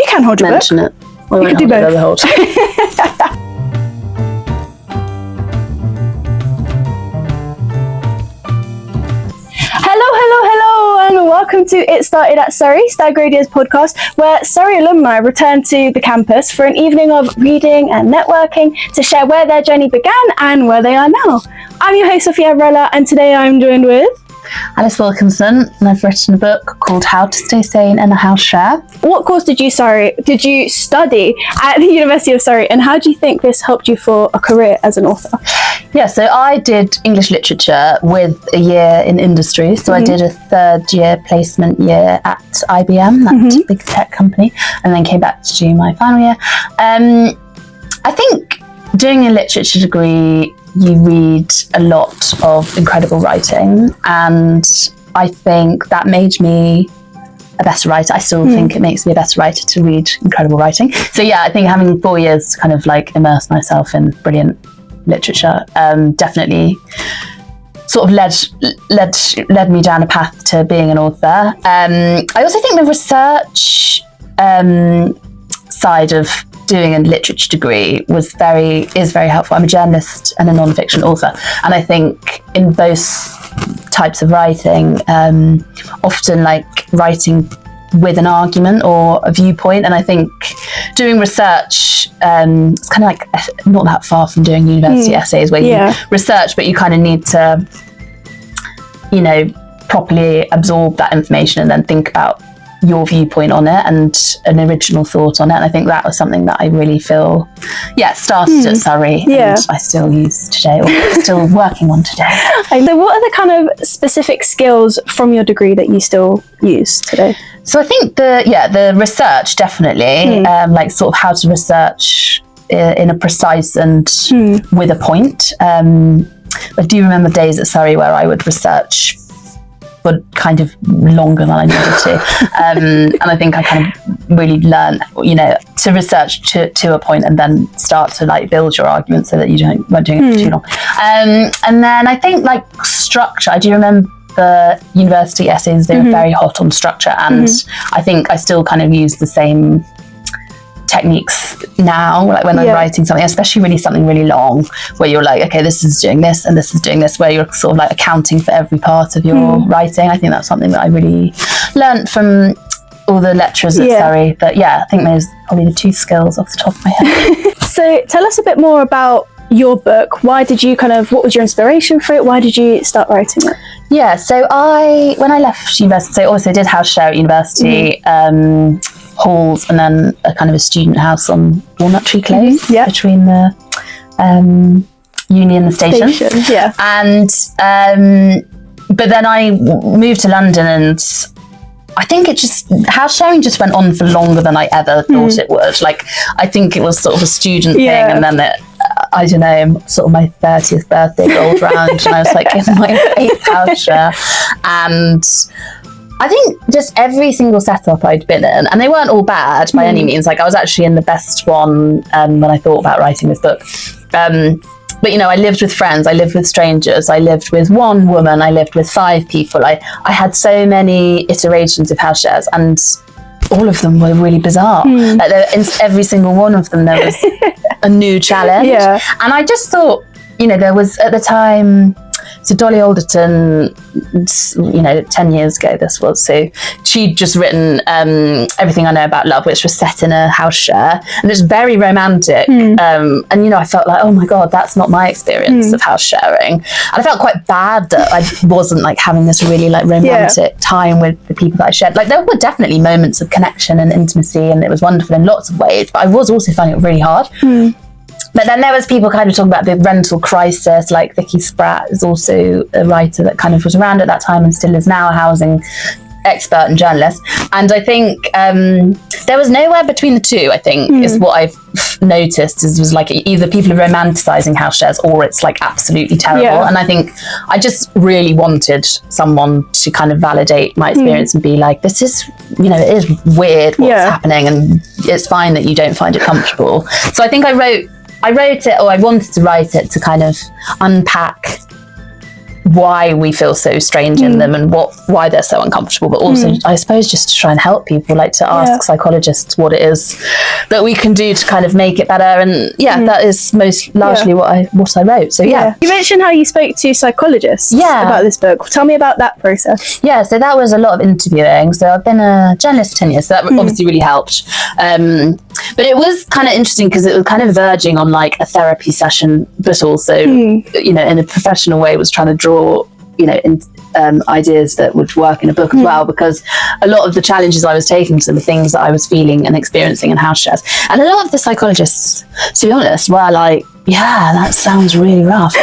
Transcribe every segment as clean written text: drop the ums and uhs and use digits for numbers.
You can hold your mention book. it. Well, You can do both. Hold. Hello, and welcome to It Started at Surrey, Stag Radios podcast, where Surrey alumni return to the campus for an evening of reading and networking to share where their journey began and where they are now. I'm your host, Sophia Avrella, and today I'm joined with Alice Wilkinson, and I've written a book called How to Stay Sane in a House Share. What course did you study at the University of Surrey, and how do you think this helped you for a career as an author? Yeah, so I did English literature with a year in industry. So I did a third year placement year at IBM, that big tech company, and then came back to do my final year. I think doing a literature degree, you read a lot of incredible writing, and I think that made me a better writer. I still think it makes me a better writer to read incredible writing. So yeah, I think having 4 years to kind of like immerse myself in brilliant literature definitely sort of led me down a path to being an author. I also think the research side of doing a literature degree is very helpful. I'm a journalist and a non-fiction author, and I think in both types of writing, often like writing with an argument or a viewpoint, and I think doing research, it's kind of like not that far from doing university essays where you research, but you kind of need to, you know, properly absorb that information and then think about your viewpoint on it and an original thought on it. And I think that was something that I really feel, started at Surrey and I still use today, or still working on today. So what are the kind of specific skills from your degree that you still use today? So I think the research definitely, like sort of how to research in a precise and with a point. I do remember days at Surrey where I would research for kind of longer than I needed to. And I think I kind of really learned, you know, to research to a point and then start to like build your argument so that you weren't doing it for too long. And then I think like structure, I do remember the university essays, they were very hot on structure, and I think I still kind of use the same techniques now, like when I'm writing something, especially really something really long, where you're like, okay, this is doing this and this is doing this, where you're sort of like accounting for every part of your writing. I think that's something that I really learnt from all the lecturers at Surrey. But yeah, I think those are probably the two skills off the top of my head. So tell us a bit more about your book. What was your inspiration for it? Why did you start writing it? Yeah, so when I left university, so I also did house share at university, halls, and then a kind of a student house on Walnut Tree Close between the uni and the station. And but then I moved to London, and I think house sharing just went on for longer than I ever thought it would. Like, I think it was sort of a student thing, and then I don't know, sort of my 30th birthday rolled around and I was like in my 8th house share, and I think just every single setup I'd been in, and they weren't all bad by any means, like I was actually in the best one when I thought about writing this book. But, you know, I lived with friends, I lived with strangers, I lived with one woman, I lived with 5 people. I had so many iterations of house shares, and all of them were really bizarre. Like in every single one of them, there was a new challenge. And I just thought, you know, there was at the time, so Dolly Alderton, you know, 10 years ago this was, so she'd just written Everything I Know About Love, which was set in a house share, and it was very romantic. And, you know, I felt like, oh my God, that's not my experience of house sharing. And I felt quite bad that I wasn't like having this really like romantic time with the people that I shared. Like, there were definitely moments of connection and intimacy, and it was wonderful in lots of ways, but I was also finding it really hard. But then there was people kind of talking about the rental crisis, like Vicky Spratt is also a writer that kind of was around at that time and still is now a housing expert and journalist. And I think there was nowhere between the two, I think, is what I've noticed, was like either people are romanticising house shares or it's like absolutely terrible. And I think I just really wanted someone to kind of validate my experience and be like, this is, you know, it is weird what's happening, and it's fine that you don't find it comfortable. So I think I wrote it, or I wanted to write it to kind of unpack why we feel so strange in them and why they're so uncomfortable, but also I suppose just to try and help people, like to ask psychologists what it is that we can do to kind of make it better. And that is most largely what I wrote. So you mentioned how you spoke to psychologists about this book. Tell me about that process. So that was a lot of interviewing. So I've been a journalist for 10 years, so that obviously really helped. But it was kind of interesting because it was kind of verging on like a therapy session, but also, you know, in a professional way, was trying to draw, you know, ideas that would work in a book as well, because a lot of the challenges I was taking to the things that I was feeling and experiencing in house shares. And a lot of the psychologists, to be honest, were like, yeah, that sounds really rough.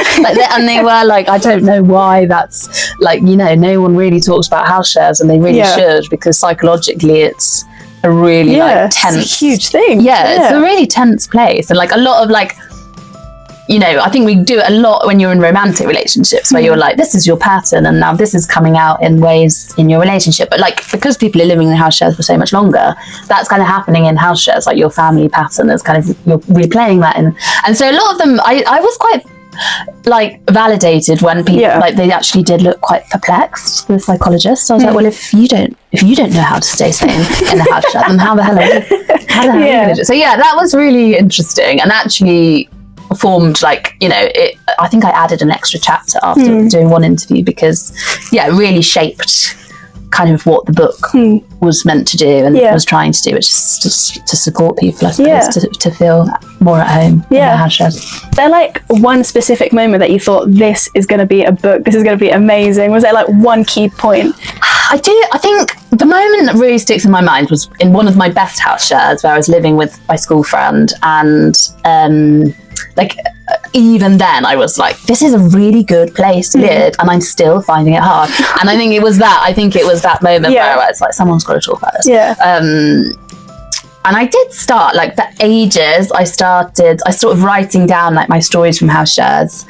And they were like, I don't know why that's like, you know, no one really talks about house shares, and they really should, because psychologically it's a really like tense, it's a huge thing. It's a really tense place. And like a lot of like, you know, I think we do it a lot when you're in romantic relationships where you're like, this is your pattern and now this is coming out in ways in your relationship. But like, because people are living in house shares for so much longer, that's kind of happening in house shares, like your family pattern is kind of, you're replaying that. And so a lot of them, I was quite like validated when people like they actually did look quite perplexed, the psychologist. So I was like, well, if you don't know how to stay sane in the house share, then how the hell are you gonna do? So that was really interesting, and actually formed like, you know, I think I added an extra chapter after doing one interview, because it really shaped kind of what the book was meant to do and was trying to do, which is just to support people, I suppose, to feel more at home in their house shares. Is there like one specific moment that you thought, this is going to be a book, this is going to be amazing? Was there like one key point? I think the moment that really sticks in my mind was in one of my best house shares, where I was living with my school friend, and like even then I was like, this is a really good place to live, and I'm still finding it hard. And I think it was that moment where I was like, someone's got to talk about this. And I did start, like for ages, I started writing down like my stories from house shares,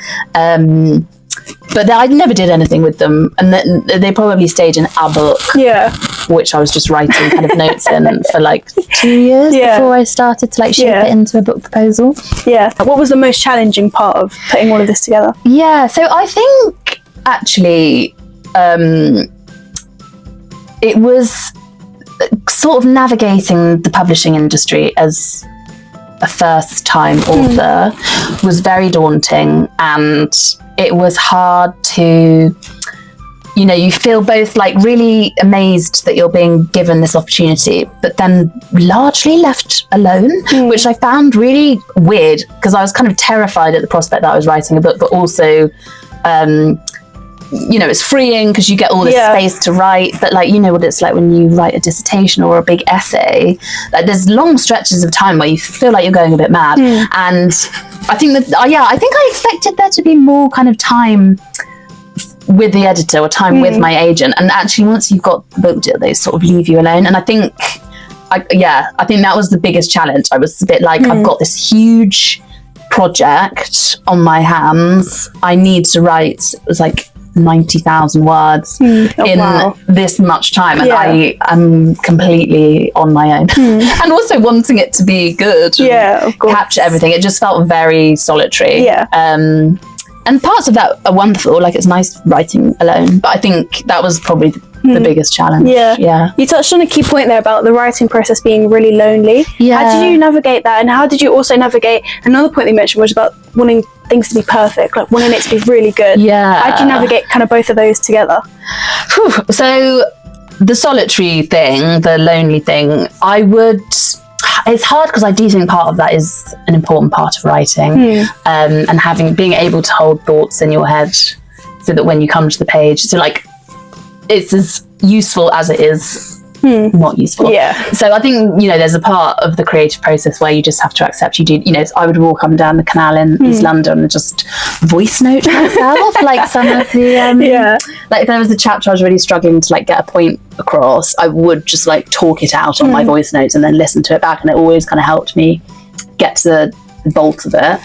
but I never did anything with them, and then they probably stayed in a book, which I was just writing kind of notes in for like 2 years before I started to like shape it into a book proposal. What was the most challenging part of putting all of this together? So I think actually it was sort of navigating the publishing industry as a first time author was very daunting, and it was hard to, you know, you feel both like really amazed that you're being given this opportunity, but then largely left alone, which I found really weird, because I was kind of terrified at the prospect that I was writing a book, but also, you know, it's freeing because you get all this space to write, but like, you know what it's like when you write a dissertation or a big essay, like there's long stretches of time where you feel like you're going a bit mad. And I think that I think I expected there to be more kind of time with the editor or time with my agent, and actually once you've got the book deal, they sort of leave you alone. And I think I think that was the biggest challenge. I was a bit like, I've got this huge project on my hands, I need to write, it was like 90,000 words in this much time, and I am completely on my own. And also wanting it to be good, of course, capture everything, it just felt very solitary. And parts of that are wonderful, like it's nice writing alone, but I think that was probably the biggest challenge. You touched on a key point there about the writing process being really lonely. How did you navigate that, and how did you also navigate another point you mentioned, was about wanting things to be perfect, like wanting it to be really good? How did you navigate kind of both of those together? So the solitary thing, the lonely thing, it's hard because I do think part of that is an important part of writing, and being able to hold thoughts in your head so that when you come to the page, so like it's as useful as it is not useful. So I think, you know, there's a part of the creative process where you just have to accept you do, you know, I would walk up and down the canal in East London and just voice note myself like some of the like if there was a chapter I was really struggling to like get a point across, I would just like talk it out on my voice notes and then listen to it back, and it always kind of helped me get to the bolt of it.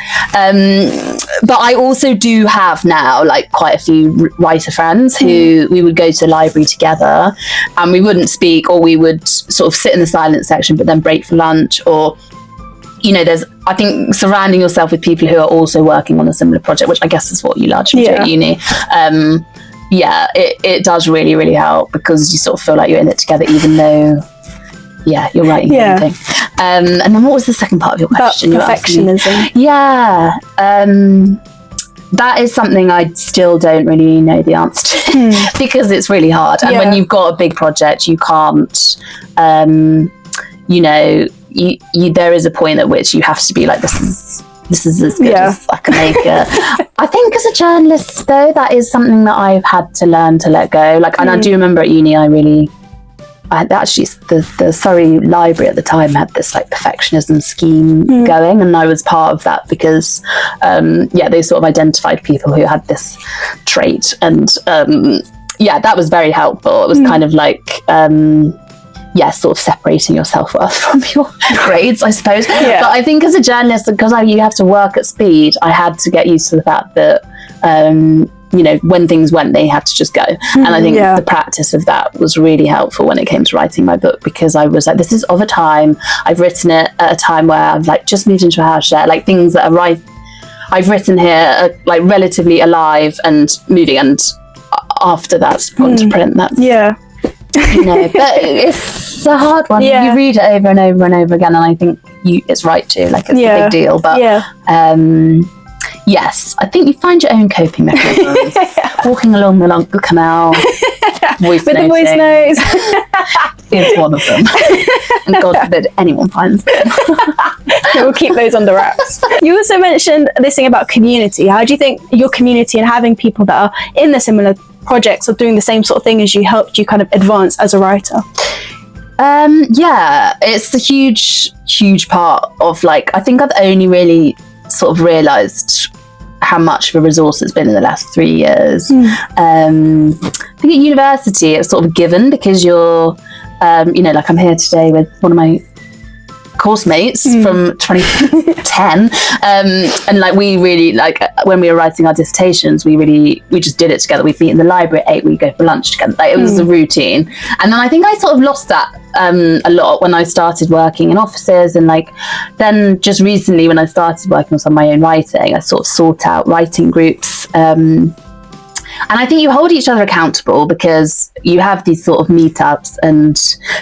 But I also do have now like quite a few writer friends who we would go to the library together, and we wouldn't speak, or we would sort of sit in the silent section but then break for lunch, or there's, I think, surrounding yourself with people who are also working on a similar project, which I guess is what you largely do at uni. It does really, really help, because you sort of feel like you're in it together, even though, you're writing something. And then what was the second part of your question? About perfectionism. That is something I still don't really know the answer to, because it's really hard. And when you've got a big project, you can't, there is a point at which you have to be like, this is as good as I can make it. I think as a journalist, though, that is something that I've had to learn to let go. Like, and I do remember at uni, the Surrey Library at the time had this like perfectionism scheme going, and I was part of that because they sort of identified people who had this trait, and that was very helpful. It was kind of like sort of separating your self-worth from your grades, I suppose. But I think as a journalist, because you have to work at speed, I had to get used to the fact that when things went, they had to just go. And I think the practice of that was really helpful when it came to writing my book, because I was like, this is of a time, I've written it at a time where I've like just moved into a house share, like things that I've written here are like relatively alive and moving, and after that's gone to print, that's but it's a hard one. You read it over and over and over again, and I think it's right to, like, it's a big deal, but yes, I think you find your own coping mechanisms. Walking along the canal, with the voice notes is one of them. And God forbid anyone finds them. We'll keep those under wraps. You also mentioned this thing about community. How do you think your community and having people that are in the similar projects or doing the same sort of thing as you helped you kind of advance as a writer? It's a huge part of, like, I think I've only really sort of realised how much of a resource it's been in the last 3 years. I think at university it's sort of given, because you're like I'm here today with one of my course mates from 2010, and like we really, like, when we were writing our dissertations, we just did it together. We'd meet in the library at 8, we'd go for lunch together. Like, it was a routine. And then I think I sort of lost that a lot when I started working in offices, and like then just recently when I started working on some of my own writing, I sort of sought out writing groups, and I think you hold each other accountable, because you have these sort of meetups and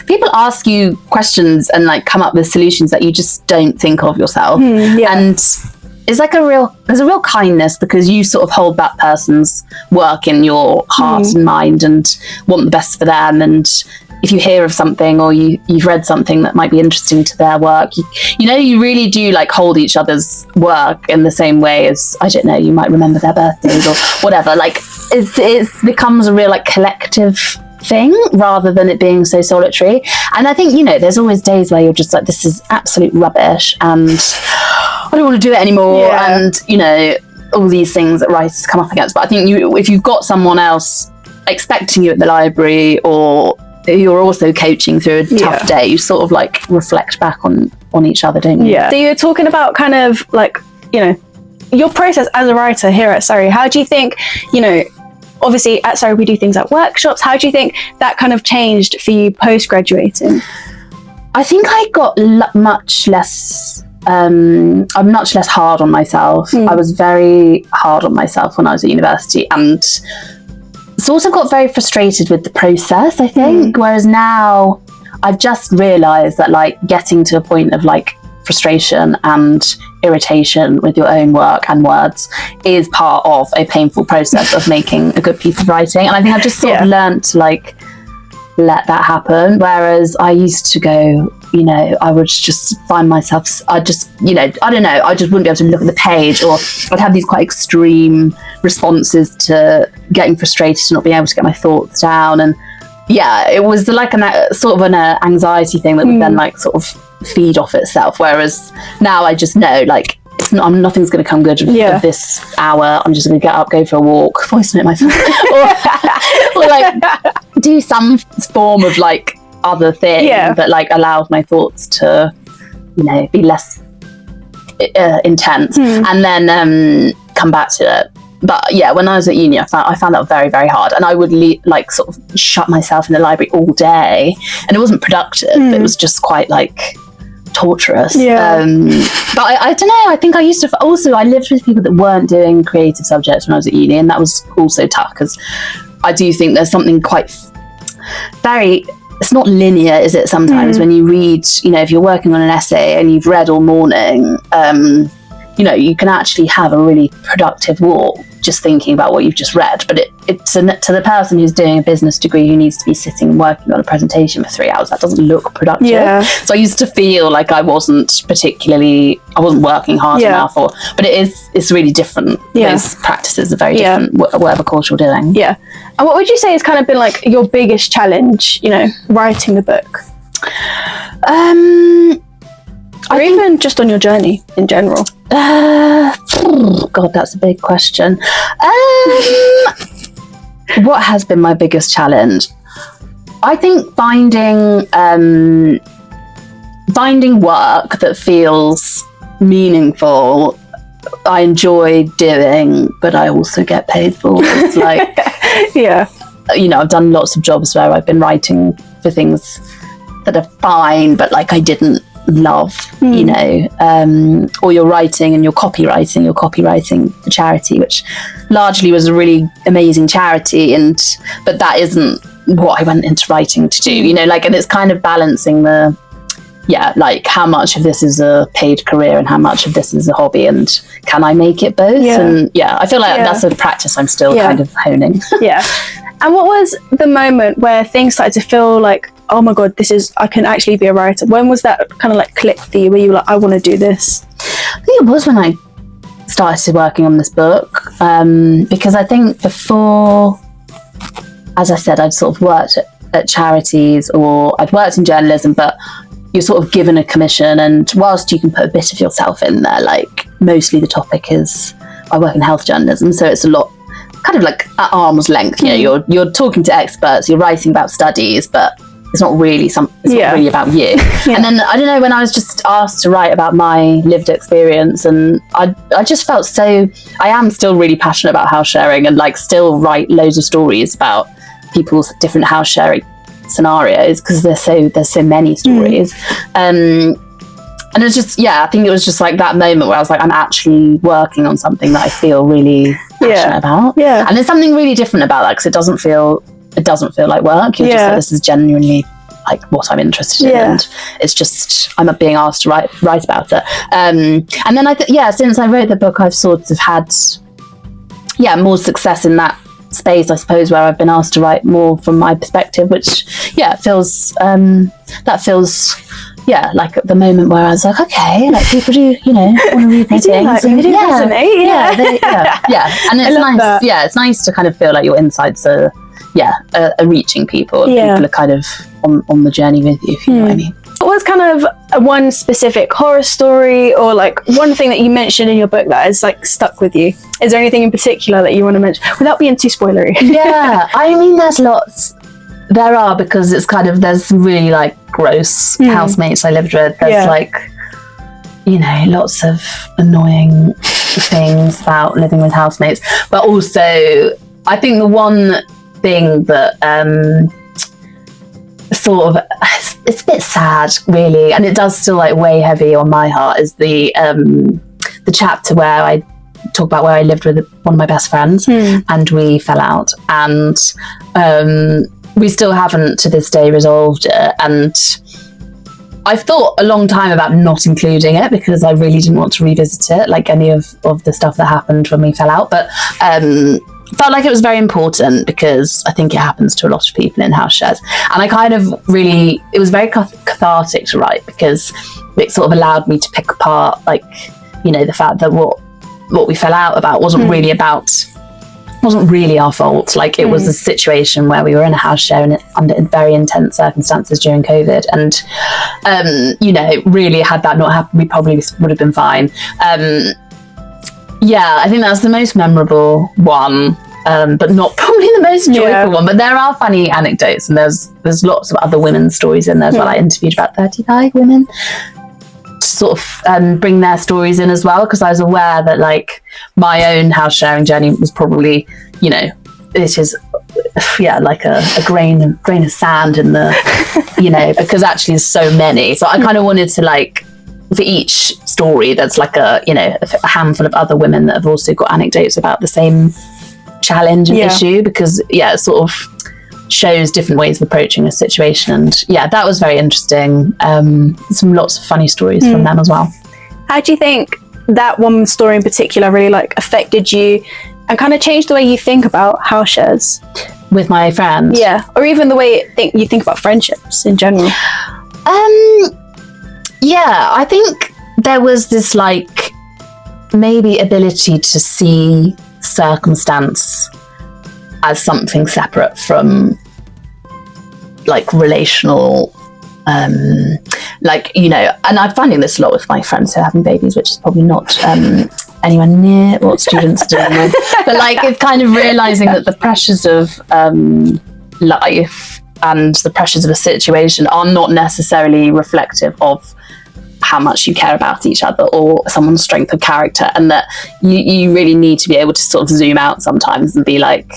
people ask you questions and like come up with solutions that you just don't think of yourself. And it's like there's a real kindness, because you sort of hold that person's work in your heart and mind and want the best for them. And if you hear of something, or you've read something that might be interesting to their work, you really do like hold each other's work in the same way as, I don't know, you might remember their birthdays or whatever. Like, it becomes a real like collective thing, rather than it being so solitary. And I think, there's always days where you're just like, this is absolute rubbish and I don't want to do it anymore. And all these things that writers come up against. But I think if you've got someone else expecting you at the library, or you're also coaching through a tough day, you sort of like reflect back on each other, don't you? So you're talking about kind of like, your process as a writer here at Surrey. How do you think, obviously at Surrey we do things like workshops. How do you think that kind of changed for you post-graduating? I think I got much less, I'm much less hard on myself. I was very hard on myself when I was at university, and sort of got very frustrated with the process, I think. Whereas now I've just realised that like getting to a point of like frustration and irritation with your own work and words is part of a painful process of making a good piece of writing. And I think I've just sort of learnt to like let that happen. Whereas I used to go, I would just find myself, I just wouldn't be able to look at the page, or I'd have these quite extreme responses to getting frustrated and not being able to get my thoughts down. And it was like an anxiety thing that would then like sort of feed off itself. Whereas now I just know, like, nothing's going to come good of this hour. I'm just going to get up, go for a walk, voice note myself, or like do some form of like other thing that like allows my thoughts to, be less intense, and then come back to it. But when I was at uni, I found that very, very hard, and I would like sort of shut myself in the library all day, and it wasn't productive. It was just quite like torturous. Yeah. But I don't know, I think I used to also, I lived with people that weren't doing creative subjects when I was at uni, and that was also tough, because I do think there's something quite very, it's not linear, is it, sometimes when you read, you know, if you're working on an essay and you've read all morning, you know, you can actually have a really productive walk just thinking about what you've just read. But it's to the person who's doing a business degree who needs to be sitting and working on a presentation for 3 hours, that doesn't look productive. Yeah. So I used to feel like I wasn't working hard enough, but it's really different. Yeah. Those practices are very different, whatever course you're doing. Yeah. And what would you say has kind of been like your biggest challenge, you know, writing the book? Or even just on your journey in general? God, that's a big question. What has been my biggest challenge? I think finding work that feels meaningful, I enjoy doing, but I also get paid for. It's like, yeah, you know, I've done lots of jobs where I've been writing for things that are fine, but like I didn't love, you know, or you're writing and you're copywriting for charity, which largely was a really amazing charity, but that isn't what I went into writing to do, you know, like, and it's kind of balancing like how much of this is a paid career and how much of this is a hobby, and can I make it both? And I feel like that's a practice I'm still kind of honing. Yeah. And what was the moment where things started to feel like, oh my God, I can actually be a writer? When was that kind of like click for you, where you were like, I want to do this? I think it was when I started working on this book, because I think before, as I said, I'd sort of worked at charities, or I'd worked in journalism, but you're sort of given a commission, and whilst you can put a bit of yourself in there, like mostly the topic is, I work in health journalism, so it's a lot kind of like at arm's length, you know, you're talking to experts, you're writing about studies, but it's not really not really about you. And then I don't know, when I was just asked to write about my lived experience, and I just felt I am still really passionate about house sharing, and like still write loads of stories about people's different house sharing scenarios, because there's so many stories. And it's just, I think it was just like that moment where I was like, I'm actually working on something that I feel really passionate about. Yeah. And there's something really different about that, because it doesn't feel like work. You're just like, this is genuinely like what I'm interested in, and it's just, I'm being asked to write about it. And then since I wrote the book, I've sort of had more success in that space, I suppose, where I've been asked to write more from my perspective, which feels like at the moment where I was like, okay, like people do, you know, want to read my things. They do resonate. And it's nice. Yeah, it's nice to kind of feel like your insights are reaching people. And people are kind of on the journey with you, if you know what I mean. What was kind of one specific horror story, or like one thing that you mentioned in your book that has like stuck with you? Is there anything in particular that you want to mention without being too spoilery? Yeah, I mean, there's lots. There are, because it's kind of, there's some really like gross housemates I lived with. There's like, you know, lots of annoying things about living with housemates. But also, I think the one thing that sort of, it's a bit sad really, and it does still like weigh heavy on my heart, is the chapter where I talk about where I lived with one of my best friends and we fell out, and we still haven't to this day resolved it. And I've thought a long time about not including it, because I really didn't want to revisit it, like any of the stuff that happened when we fell out, but felt like it was very important, because I think it happens to a lot of people in house shares. And I kind of really, it was very cathartic to write, because it sort of allowed me to pick apart, like, you know, the fact that what we fell out about wasn't really our fault. Like, it was a situation where we were in a house share and under very intense circumstances during COVID, and you know, really, had that not happened, we probably would have been fine. I think that's the most memorable one, but not probably the most joyful one. But there are funny anecdotes, and there's lots of other women's stories in there as well. I interviewed about 35 women to sort of bring their stories in as well, because I was aware that like my own house sharing journey was probably, you know, it is like a grain of sand in the, you know, because actually there's so many. So I kind of wanted to like for each story, there's like a handful of other women that have also got anecdotes about the same challenge and issue, because it sort of shows different ways of approaching a situation. And that was very interesting. Lots of funny stories from them as well. How do you think that one story in particular really like affected you and kind of changed the way you think about house shares? With my friend? Yeah, or even the way you think about friendships in general. I think there was this like maybe ability to see circumstance as something separate from like relational, like, you know, and I'm finding this a lot with my friends who are having babies, which is probably not anywhere near what students do. But like, it's kind of realizing that the pressures of life and the pressures of a situation are not necessarily reflective of how much you care about each other or someone's strength of character, and that you really need to be able to sort of zoom out sometimes and be like,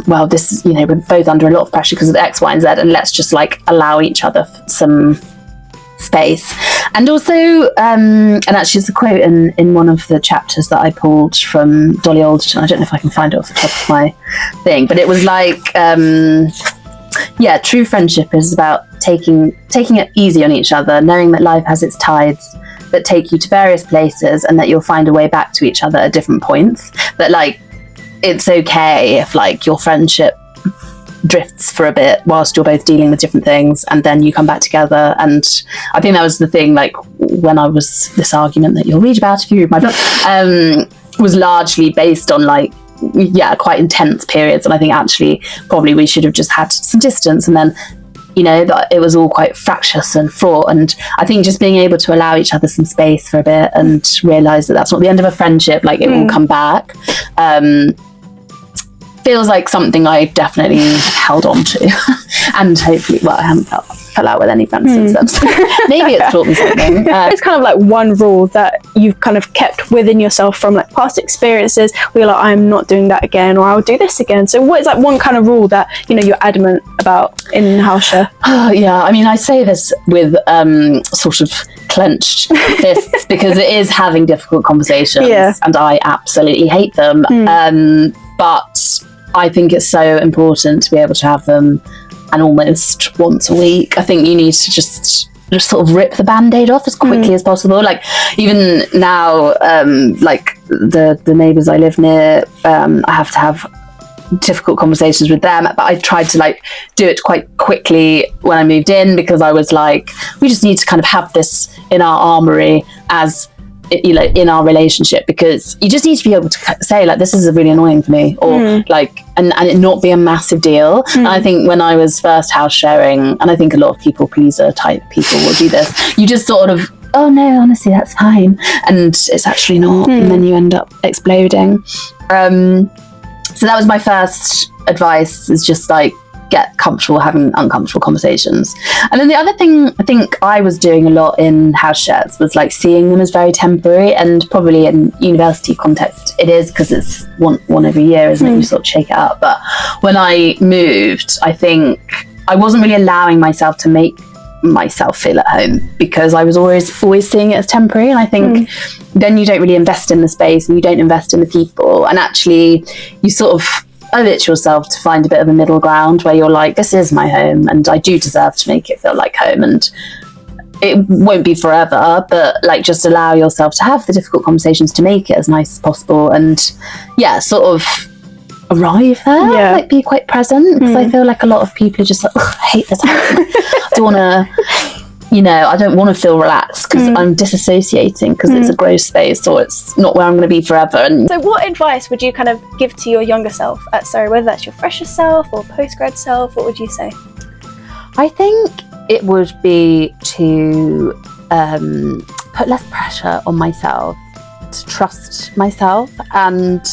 well, this is, you know, we're both under a lot of pressure because of X, Y, and Z, and let's just like allow each other some space. And also, and actually it's a quote in one of the chapters that I pulled from Dolly Alderton. I don't know if I can find it off the top of my thing, but it was like, true friendship is about taking it easy on each other, knowing that life has its tides that take you to various places and that you'll find a way back to each other at different points. That like, it's okay if like your friendship drifts for a bit whilst you're both dealing with different things, and then you come back together. And I think that was the thing, like when I was, this argument that you'll read about if you read my book, was largely based on like, quite intense periods. And I think actually probably we should have just had some distance, and then, you know, that it was all quite fractious and fraught. And I think just being able to allow each other some space for a bit and realise that that's not the end of a friendship, like it will come back, feels like something I definitely held on to. And hopefully, well, I haven't fell out with any friends since then, so maybe it's taught me something. It's kind of like one rule that you've kind of kept within yourself from like past experiences where you're like, I'm not doing that again, or I'll do this again. So what is like one kind of rule that, you know, you're adamant about in house share? I mean, I say this with sort of clenched fists because it is having difficult conversations, and I absolutely hate them. But I think it's so important to be able to have them, and almost once a week. I think you need to just sort of rip the band-aid off as quickly as possible. Like even now, like the neighbours I live near, I have to have difficult conversations with them, but I tried to like do it quite quickly when I moved in, because I was like, we just need to kind of have this in our armoury as, you know, in our relationship, because you just need to be able to say like, this is really annoying for me, or like, and it not be a massive deal. And I think when I was first house sharing, and I think a lot of people pleaser type people will do this, you just sort of, oh no, honestly, that's fine, and it's actually not, and then you end up exploding. So that was my first advice, is just like, get comfortable having uncomfortable conversations. And then the other thing I think I was doing a lot in house shares was like seeing them as very temporary, and probably in university context it is, because it's one every year, isn't it? You sort of shake it up. But when I moved, I think I wasn't really allowing myself to make myself feel at home, because I was always seeing it as temporary. And I think then you don't really invest in the space, and you don't invest in the people, and actually you sort of owe it to yourself to find a bit of a middle ground where you're like, this is my home and I do deserve to make it feel like home, and it won't be forever, but like just allow yourself to have the difficult conversations to make it as nice as possible, and sort of arrive there, like be quite present, because I feel like a lot of people are just like, I hate this house. I don't want to, you know, I don't want to feel relaxed because I'm disassociating because it's a gross space, or it's not where I'm going to be forever. And so what advice would you kind of give to your younger self at Surrey, whether that's your fresher self or post-grad self? What would you say? I think it would be to put less pressure on myself, to trust myself, and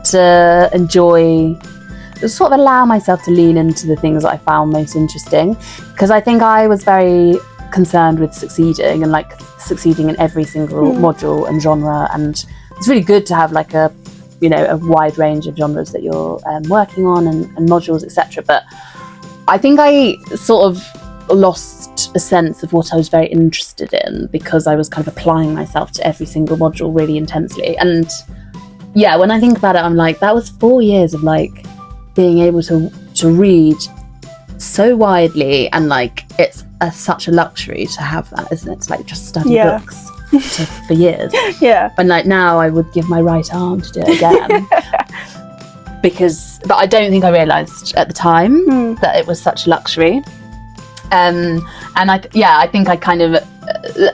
to enjoy, sort of allow myself to lean into the things that I found most interesting. Because I think I was very concerned with succeeding, and like succeeding in every single module and genre, and it's really good to have like a, you know, a wide range of genres that you're working on, and modules, etc. But I think I sort of lost a sense of what I was very interested in, because I was kind of applying myself to every single module really intensely. And yeah, when I think about it, I'm like, that was 4 years of like being able to read so widely, and like it's such a luxury to have that, isn't it? To like just study books for years. Yeah. And like now I would give my right arm to do it again. But I don't think I realised at the time that it was such a luxury. And I think I kind of,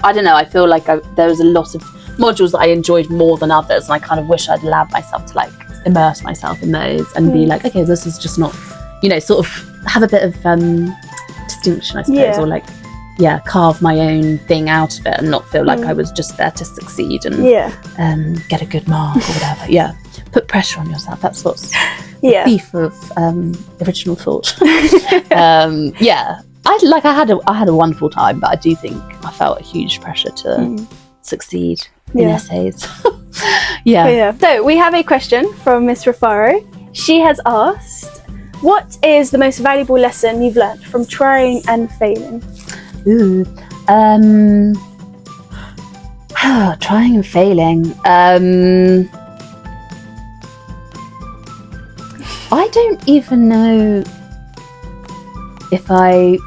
I don't know, I feel like there was a lot of modules that I enjoyed more than others, and I kind of wish I'd allowed myself to like immerse myself in those and be like, okay, this is just not, you know, sort of have a bit of distinction, I suppose, or like, carve my own thing out of it and not feel like I was just there to succeed and get a good mark or whatever. Yeah, put pressure on yourself. That's what's the thief of original thought. I had a wonderful time, but I do think I felt a huge pressure to succeed in essays. So we have a question from Miss Rafaro. She has asked, what is the most valuable lesson you've learned from trying and failing? Trying and failing. I don't even know if I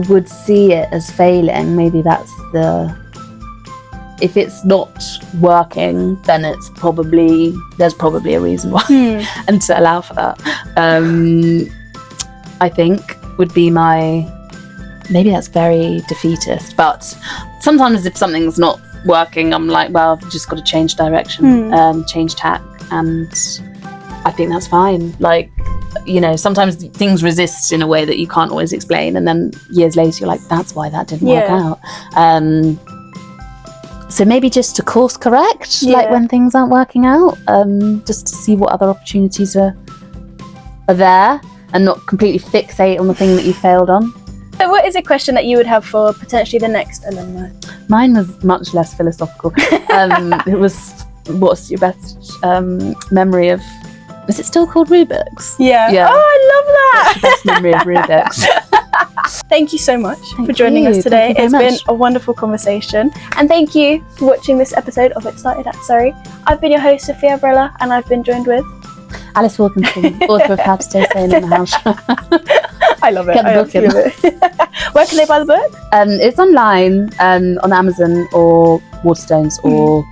would see it as failing. Maybe that's if it's not working, then there's probably a reason why, and to allow for that, I think would be maybe that's very defeatist, but sometimes if something's not working, I'm like, well, I've just got to change direction, change tack, and I think that's fine. Like, you know, sometimes things resist in a way that you can't always explain, and then years later you're like, that's why that didn't work out. So maybe just to course correct, like when things aren't working out, just to see what other opportunities are there, and not completely fixate on the thing that you failed on. So what is a question that you would have for potentially the next alumni? Mine was much less philosophical. It was, what's your best memory of, is it still called Rubik's? Yeah. Oh, I love that! What's your best memory of Rubik's? Thank you so much for joining us today. It's been a wonderful conversation. And thank you for watching this episode of It Started at Surrey. I've been your host, Sophia Brella, and I've been joined with Alice Wilkinson, author of How to Stay Sane in the House. I love it. Get the book in. Where can they buy the book? It's online on Amazon or Waterstones or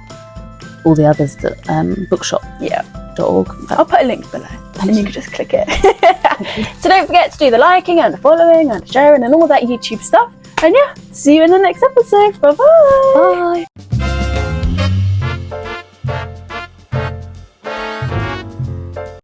all the others that bookshop.org. I'll put a link below and you can just click it. So don't forget to do the liking and the following and the sharing and all that YouTube stuff. And see you in the next episode. Bye-bye. Bye.